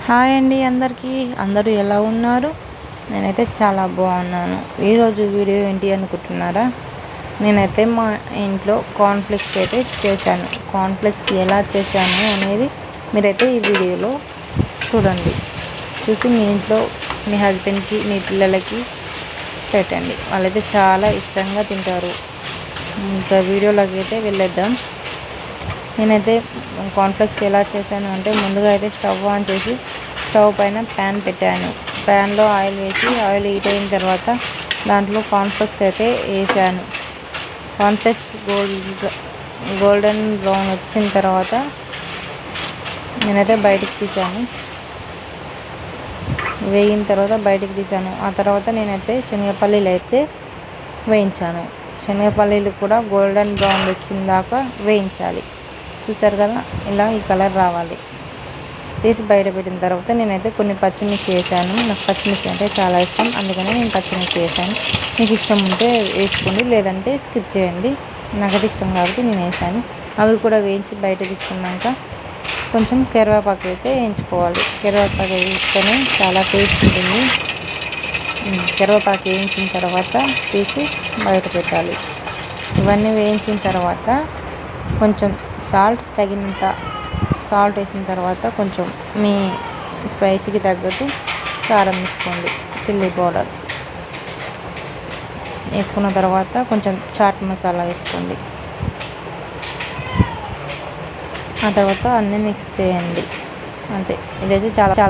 Hi అండి అందరికీ. అందరూ ఎలా ఉన్నారు? నేనైతే చాలా బాగున్నాను. ఈరోజు వీడియో ఏంటి అనుకుంటున్నారా? నేనైతే మా ఇంట్లో కార్న్ఫ్లెక్స్ అయితే చేశాను. కార్న్ఫ్లెక్స్ ఎలా చేశాను అనేది మీరైతే ఈ వీడియోలో చూడండి. చూసి మీ ఇంట్లో మీ హస్బెండ్కి మీ పిల్లలకి పెట్టండి. వాళ్ళైతే చాలా ఇష్టంగా తింటారు. ఇంకా వీడియోలోకి అయితే వెళ్ళేద్దాం. నేనైతే కార్న్ఫ్లెక్స్ ఎలా చేశాను అంటే ముందుగా అయితే స్టవ్ ఆన్ చేసి స్టవ్ పైన ప్యాన్ పెట్టాను. ప్యాన్లో ఆయిల్ వేసి ఆయిల్ హీట్ అయిన తర్వాత దాంట్లో కార్న్ఫ్లెక్స్ అయితే వేసాను. కార్న్ఫ్లెక్స్ గోల్డెన్ బ్రౌన్ వచ్చిన తర్వాత నేనైతే బయటికి తీసాను. వేగిన తర్వాత బయటికి తీసాను. ఆ తర్వాత నేనైతే శనగపల్లీలు అయితే వేయించాను. శనగపల్లీలు కూడా గోల్డెన్ బ్రౌన్ వచ్చిన దాకా వేయించాలి. చూసారు కదా, ఇలా ఈ కలర్ రావాలి. తీసి బయట పెట్టిన తర్వాత నేనైతే కొన్ని పచ్చిమిర్చి వేసాను. నాకు పచ్చిమిర్చి అంటే చాలా ఇష్టం, అందుకని నేను పచ్చిమిర్చి వేసాను. మీకు ఇష్టం ఉంటే వేసుకోండి, లేదంటే స్కిప్ చేయండి. నాకైతే ఇష్టం కాబట్టి నేను వేసాను. అవి కూడా వేయించి బయట తీసుకున్నాక కొంచెం కరివేపాకు అయితే వేయించుకోవాలి. కరివేపాకు వేస్తేనే చాలా టేస్ట్ ఉంటుంది. కరివేపాకు వేయించిన తర్వాత తీసి బయట పెట్టాలి. ఇవన్నీ వేయించిన తర్వాత కొంచెం సాల్ట్ తగినంత సాల్ట్ వేసిన తర్వాత కొంచెం మీ స్పైసీకి తగ్గట్టు కారం వేసుకోండి. చిల్లీ పౌడర్ వేసుకున్న తర్వాత కొంచెం చాట్ మసాలా వేసుకోండి. ఆ తర్వాత అన్నీ మిక్స్ చేయండి. అంతే. ఇదైతే చాలా